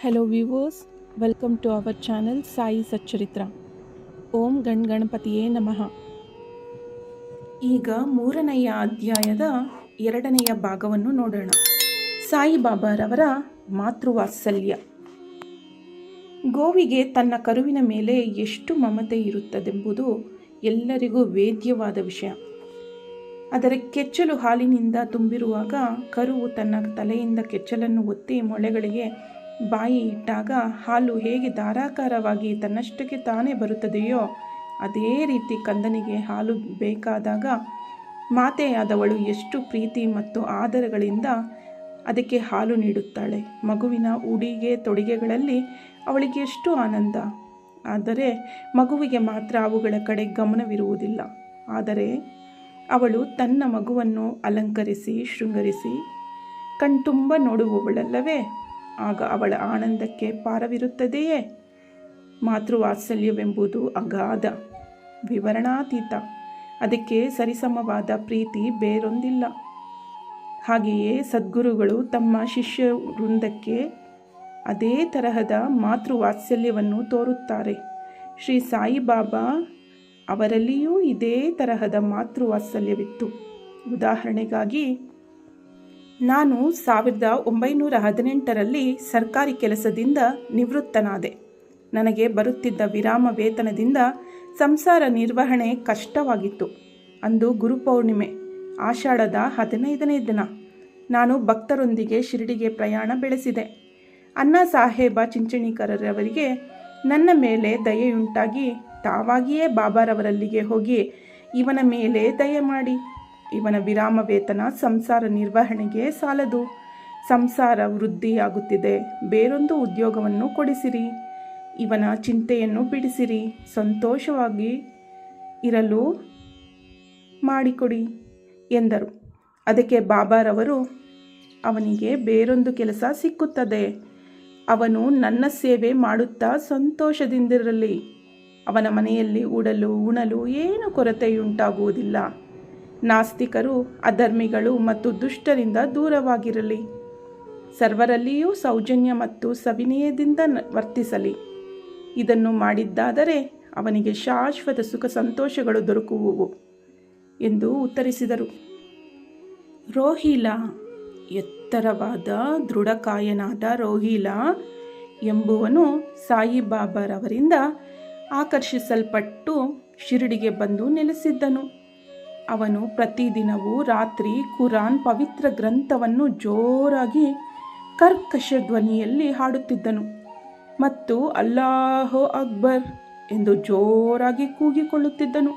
Hello viewers, welcome to our channel Sai Satcharitra. ಓಂ ಗಣಪತಿಯೇ ನಮಃ. ಈಗ 3ನೆಯ ಅಧ್ಯಾಯದ 2ನೆಯ ಭಾಗವನ್ನು ನೋಡೋಣ. ಸಾಯಿಬಾಬಾರವರ ಮಾತೃವಾತ್ಸಲ್ಯ. ಗೋವಿಗೆ ತನ್ನ ಕರುವಿನ ಮೇಲೆ ಎಷ್ಟು ಮಮತೆ ಇರುತ್ತದೆಂಬುದು ಎಲ್ಲರಿಗೂ ವೇದ್ಯವಾದ ವಿಷಯ. ಅದರ ಕೆಚ್ಚಲು ಹಾಲಿನಿಂದ ತುಂಬಿರುವಾಗ ಕರುವು ತನ್ನ ತಲೆಯಿಂದ ಕೆಚ್ಚಲನ್ನು ಒತ್ತಿ ಮೊಳೆಗಳಿಗೆ ಬಾಯಿ ಇಟ್ಟಾಗ ಹಾಲು ಹೇಗೆ ಧಾರಾಕಾರವಾಗಿ ತನ್ನಷ್ಟಕ್ಕೆ ತಾನೇ ಬರುತ್ತದೆಯೋ ಅದೇ ರೀತಿ ಕಂದನಿಗೆ ಹಾಲು ಬೇಕಾದಾಗ ಮಾತೆಯಾದವಳು ಎಷ್ಟು ಪ್ರೀತಿ ಮತ್ತು ಆದರಗಳಿಂದ ಅದಕ್ಕೆ ಹಾಲು ನೀಡುತ್ತಾಳೆ. ಮಗುವಿನ ಉಡುಗೆ ತೊಡುಗೆಗಳಲ್ಲಿ ಅವಳಿಗೆ ಎಷ್ಟು ಆನಂದ. ಆದರೆ ಮಗುವಿಗೆ ಮಾತ್ರ ಅವುಗಳ ಕಡೆ ಗಮನವಿರುವುದಿಲ್ಲ. ಆದರೆ ಅವಳು ತನ್ನ ಮಗುವನ್ನು ಅಲಂಕರಿಸಿ ಶೃಂಗರಿಸಿ ಕಣ್ತುಂಬ ನೋಡುವವಳಲ್ಲವೇ? ಆಗ ಅವಳ ಆನಂದಕ್ಕೆ ಪಾರವಿರುತ್ತದೆಯೇ? ಮಾತೃವಾತ್ಸಲ್ಯವೆಂಬುದು ಅಗಾಧ, ವಿವರಣಾತೀತ. ಅದಕ್ಕೆ ಸರಿಸಮವಾದ ಪ್ರೀತಿ ಬೇರೊಂದಿಲ್ಲ. ಹಾಗೆಯೇ ಸದ್ಗುರುಗಳು ತಮ್ಮ ಶಿಷ್ಯ ವೃಂದಕ್ಕೆ ಅದೇ ತರಹದ ಮಾತೃವಾತ್ಸಲ್ಯವನ್ನು ತೋರುತ್ತಾರೆ. ಶ್ರೀ ಸಾಯಿಬಾಬಾ ಅವರಲ್ಲಿಯೂ ಇದೇ ತರಹದ ಮಾತೃವಾತ್ಸಲ್ಯವಿತ್ತು. ಉದಾಹರಣೆಗಾಗಿ, ನಾನು 1918ರಲ್ಲಿ ಸರ್ಕಾರಿ ಕೆಲಸದಿಂದ ನಿವೃತ್ತನಾದೆ. ನನಗೆ ಬರುತ್ತಿದ್ದ ವಿರಾಮ ವೇತನದಿಂದ ಸಂಸಾರ ನಿರ್ವಹಣೆ ಕಷ್ಟವಾಗಿತ್ತು. ಅಂದು ಗುರುಪೌರ್ಣಿಮೆ, ಆಷಾಢದ 15ನೇ ದಿನ. ನಾನು ಭಕ್ತರೊಂದಿಗೆ ಶಿರಡಿಗೆ ಪ್ರಯಾಣ ಬೆಳೆಸಿದೆ. ಅಣ್ಣಾ ಸಾಹೇಬ ಚಿಂಚಣಿಕರವರಿಗೆ ನನ್ನ ಮೇಲೆ ದಯೆಯುಂಟಾಗಿ ತಾವಾಗಿಯೇ ಬಾಬಾರವರಲ್ಲಿಗೆ ಹೋಗಿ, ಇವನ ಮೇಲೆ ದಯೆ ಮಾಡಿ, ಇವನ ವಿರಾಮ ವೇತನ ಸಂಸಾರ ನಿರ್ವಹಣೆಗೆ ಸಾಲದು, ಸಂಸಾರ ವೃದ್ಧಿಯಾಗುತ್ತಿದೆ, ಬೇರೊಂದು ಉದ್ಯೋಗವನ್ನು ಕೊಡಿಸಿರಿ, ಇವನ ಚಿಂತೆಯನ್ನು ಬಿಡಿಸಿರಿ, ಸಂತೋಷವಾಗಿ ಇರಲು ಮಾಡಿಕೊಡಿ ಎಂದರು. ಅದಕ್ಕೆ ಬಾಬಾರವರು, ಅವನಿಗೆ ಬೇರೊಂದು ಕೆಲಸ ಸಿಕ್ಕುತ್ತದೆ, ಅವನು ನನ್ನ ಸೇವೆ ಮಾಡುತ್ತಾ ಸಂತೋಷದಿಂದಿರಲಿ, ಅವನ ಮನೆಯಲ್ಲಿ ಉಣಲು ಏನು ಕೊರತೆಯುಂಟಾಗುವುದಿಲ್ಲ, ನಾಸ್ತಿಕರು ಅಧರ್ಮಿಗಳು ಮತ್ತು ದುಷ್ಟರಿಂದ ದೂರವಾಗಿರಲಿ, ಸರ್ವರಲ್ಲಿಯೂ ಸೌಜನ್ಯ ಮತ್ತು ಸವಿನಯದಿಂದ ವರ್ತಿಸಲಿ. ಇದನ್ನು ಮಾಡಿದ್ದಾದರೆ ಅವನಿಗೆ ಶಾಶ್ವತ ಸುಖ ಸಂತೋಷಗಳು ದೊರಕುವುವು ಎಂದು ಉತ್ತರಿಸಿದರು. ರೋಹಿಲಾ, ಎತ್ತರವಾದ ದೃಢಕಾಯನಾದ ರೋಹಿಲಾ ಎಂಬುವನು ಸಾಯಿಬಾಬಾರವರಿಂದ ಆಕರ್ಷಿಸಲ್ಪಟ್ಟು ಶಿರಡಿಗೆ ಬಂದು ನೆಲೆಸಿದ್ದನು. ಅವನು ಪ್ರತಿದಿನವೂ ರಾತ್ರಿ ಕುರಾನ್ ಪವಿತ್ರ ಗ್ರಂಥವನ್ನು ಜೋರಾಗಿ ಕರ್ಕಶ ಧ್ವನಿಯಲ್ಲಿ ಹಾಡುತ್ತಿದ್ದನು ಮತ್ತು ಅಲ್ಲಾಹು ಅಕ್ಬರ್ ಎಂದು ಜೋರಾಗಿ ಕೂಗಿಕೊಳ್ಳುತ್ತಿದ್ದನು.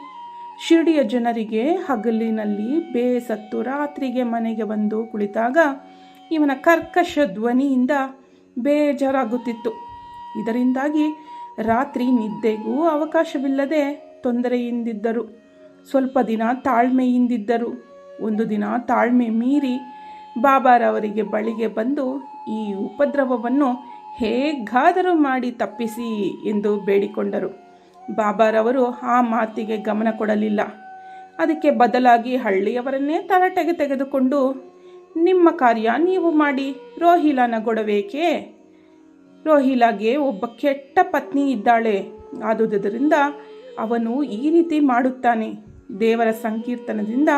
ಶಿರಡಿಯ ಜನರಿಗೆ ಹಗಲಿನಲ್ಲಿ ಬೇಸತ್ತು ರಾತ್ರಿಗೆ ಮನೆಗೆ ಬಂದು ಕುಳಿತಾಗ ಇವನ ಕರ್ಕಶ ಧ್ವನಿಯಿಂದ ಬೇಜಾರಾಗುತ್ತಿತ್ತು. ಇದರಿಂದಾಗಿ ರಾತ್ರಿ ನಿದ್ದೆಗೂ ಅವಕಾಶವಿಲ್ಲದೆ ತೊಂದರೆಯಿಂದಿದ್ದರು. ಸ್ವಲ್ಪ ದಿನ ತಾಳ್ಮೆಯಿಂದಿದ್ದರು. ಒಂದು ದಿನ ತಾಳ್ಮೆ ಮೀರಿ ಬಾಬಾರವರಿಗೆ ಬಳಿಗೆ ಬಂದು, ಈ ಉಪದ್ರವವನ್ನು ಹೇಗಾದರೂ ಮಾಡಿ ತಪ್ಪಿಸಿ ಎಂದು ಬೇಡಿಕೊಂಡರು. ಬಾಬಾರವರು ಆ ಮಾತಿಗೆ ಗಮನ ಕೊಡಲಿಲ್ಲ. ಅದಕ್ಕೆ ಬದಲಾಗಿ ಹಳ್ಳಿಯವರನ್ನೇ ತರಾಟೆಗೆ ತೆಗೆದುಕೊಂಡು, ನಿಮ್ಮ ಕಾರ್ಯ ನೀವು ಮಾಡಿ, ರೋಹಿಲಾನ ಗೊಡಬೇಕೇ? ರೋಹಿಲಾಗೆ ಒಬ್ಬ ಕೆಟ್ಟ ಪತ್ನಿ ಇದ್ದಾಳೆ, ಆದುದರಿಂದ ಅವನು ಈ ರೀತಿ ಮಾಡುತ್ತಾನೆ. ದೇವರ ಸಂಕೀರ್ತನದಿಂದ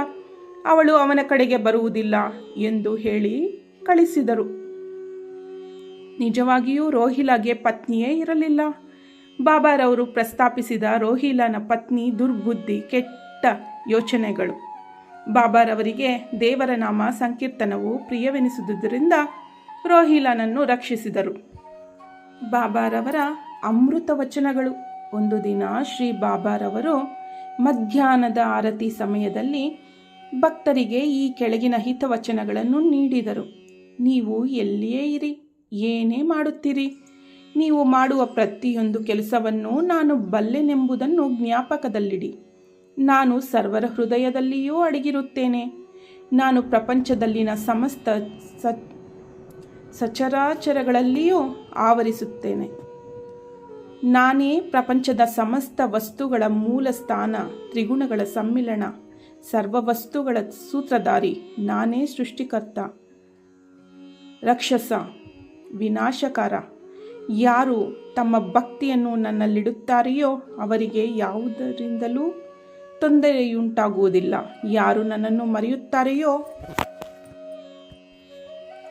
ಅವಳು ಅವನ ಕಡೆಗೆ ಬರುವುದಿಲ್ಲ ಎಂದು ಹೇಳಿ ಕಳಿಸಿದರು. ನಿಜವಾಗಿಯೂ ರೋಹಿಲಾಗೆ ಪತ್ನಿಯೇ ಇರಲಿಲ್ಲ. ಬಾಬಾರವರು ಪ್ರಸ್ತಾಪಿಸಿದ ರೋಹಿಲಾನ ಪತ್ನಿ ದುರ್ಬುದ್ಧಿ, ಕೆಟ್ಟ ಯೋಚನೆಗಳು. ಬಾಬಾರವರಿಗೆ ದೇವರ ನಾಮ ಸಂಕೀರ್ತನವು ಪ್ರಿಯವೆನಿಸುವುದರಿಂದ ರೋಹಿಲಾನನ್ನು ರಕ್ಷಿಸಿದರು. ಬಾಬಾರವರ ಅಮೃತ ವಚನಗಳು. ಒಂದು ದಿನ ಶ್ರೀ ಬಾಬಾರವರು ಮಧ್ಯಾಹ್ನದ ಆರತಿ ಸಮಯದಲ್ಲಿ ಭಕ್ತರಿಗೆ ಈ ಕೆಳಗಿನ ಹಿತವಚನಗಳನ್ನು ನೀಡಿದರು. ನೀವು ಎಲ್ಲಿಯೇ ಇರಿ, ಏನೇ ಮಾಡುತ್ತೀರಿ, ನೀವು ಮಾಡುವ ಪ್ರತಿಯೊಂದು ಕೆಲಸವನ್ನು ನಾನು ಬಲ್ಲೆನೆಂಬುದನ್ನು ಜ್ಞಾಪಕದಲ್ಲಿಡಿ. ನಾನು ಸರ್ವರ ಹೃದಯದಲ್ಲಿಯೂ ಅಡಗಿರುತ್ತೇನೆ. ನಾನು ಪ್ರಪಂಚದಲ್ಲಿನ ಸಮಸ್ತ ಸಚರಾಚರಗಳಲ್ಲಿಯೂ ಆವರಿಸುತ್ತೇನೆ. ನಾನೇ ಪ್ರಪಂಚದ ಸಮಸ್ತ ವಸ್ತುಗಳ ಮೂಲ ಸ್ಥಾನ, ತ್ರಿಗುಣಗಳ ಸಮ್ಮಿಲನ, ಸರ್ವ ವಸ್ತುಗಳ ಸೂತ್ರಧಾರಿ. ನಾನೇ ಸೃಷ್ಟಿಕರ್ತ, ರಕ್ಷಸ, ವಿನಾಶಕಾರ, ಯಾರು ತಮ್ಮ ಭಕ್ತಿಯನ್ನು ನನ್ನಲ್ಲಿಡುತ್ತಾರೆಯೋ ಅವರಿಗೆ ಯಾವುದರಿಂದಲೂ ತೊಂದರೆಯುಂಟಾಗುವುದಿಲ್ಲ. ಯಾರು ನನ್ನನ್ನು ಮರೆಯುತ್ತಾರೆಯೋ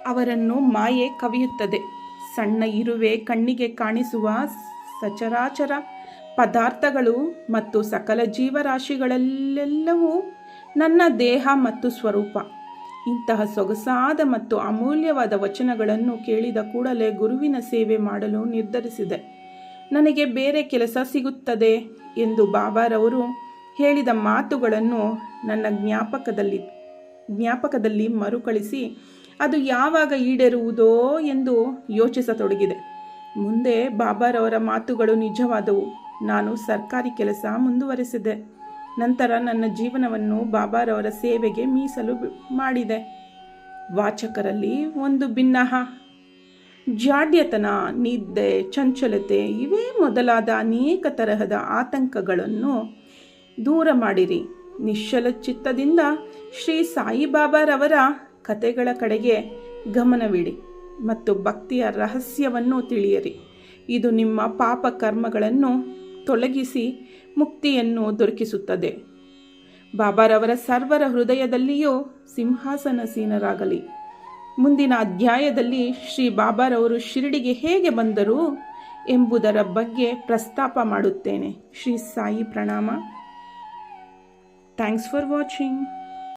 ಅವರನ್ನು ಮಾಯೆ ಕವಿಯುತ್ತದೆ. ಸಣ್ಣ ಇರುವೆ ಕಣ್ಣಿಗೆ ಕಾಣಿಸುವ ಸಚರಾಚರ ಪದಾರ್ಥಗಳು ಮತ್ತು ಸಕಲ ಜೀವರಾಶಿಗಳೆಲ್ಲವೂ ನನ್ನ ದೇಹ ಮತ್ತು ಸ್ವರೂಪ. ಇಂತಹ ಸೊಗಸಾದ ಮತ್ತು ಅಮೂಲ್ಯವಾದ ವಚನಗಳನ್ನು ಕೇಳಿದ ಕೂಡಲೇ ಗುರುವಿನ ಸೇವೆ ಮಾಡಲು ನಿರ್ಧರಿಸಿದೆ. ನನಗೆ ಬೇರೆ ಕೆಲಸ ಸಿಗುತ್ತದೆ ಎಂದು ಬಾಬಾರವರು ಹೇಳಿದ ಮಾತುಗಳನ್ನು ನನ್ನ ಜ್ಞಾಪಕದಲ್ಲಿ ಮರುಕಳಿಸಿ ಅದು ಯಾವಾಗ ಈಡೇರುವುದೋ ಎಂದು ಯೋಚಿಸತೊಡಗಿದೆ. ಮುಂದೆ ಬಾಬಾರವರ ಮಾತುಗಳು ನಿಜವಾದವು. ನಾನು ಸರ್ಕಾರಿ ಕೆಲಸ ಮುಂದುವರೆಸಿದೆ. ನಂತರ ನನ್ನ ಜೀವನವನ್ನು ಬಾಬಾರವರ ಸೇವೆಗೆ ಮೀಸಲು ಮಾಡಿದೆ. ವಾಚಕರಲ್ಲಿ ಒಂದು ಭಿನ್ನಹ, ಜಾಡ್ಯತನ, ನಿದ್ದೆ, ಚಂಚಲತೆ ಇವೇ ಮೊದಲಾದ ಅನೇಕ ತರಹದ ಆತಂಕಗಳನ್ನು ದೂರ ಮಾಡಿರಿ. ನಿಶ್ಚಲ ಚಿತ್ತದಿಂದ ಶ್ರೀ ಸಾಯಿಬಾಬಾರವರ ಕಥೆಗಳ ಕಡೆಗೆ ಗಮನವಿಡಿ ಮತ್ತು ಭಕ್ತಿಯ ರಹಸ್ಯವನ್ನು ತಿಳಿಯಿರಿ. ಇದು ನಿಮ್ಮ ಪಾಪ ಕರ್ಮಗಳನ್ನು ತೊಲಗಿಸಿ ಮುಕ್ತಿಯನ್ನು ದೊರಕಿಸುತ್ತದೆ. ಬಾಬಾರವರ ಸರ್ವರ ಹೃದಯದಲ್ಲಿಯೂ ಸಿಂಹಾಸನಸೀನರಾಗಲಿ. ಮುಂದಿನ ಅಧ್ಯಾಯದಲ್ಲಿ ಶ್ರೀ ಬಾಬಾರವರು ಶಿರಡಿಗೆ ಹೇಗೆ ಬಂದರು ಎಂಬುದರ ಬಗ್ಗೆ ಪ್ರಸ್ತಾಪ ಮಾಡುತ್ತೇನೆ. ಶ್ರೀ ಸಾಯಿ ಪ್ರಣಾಮ. Thanks for watching.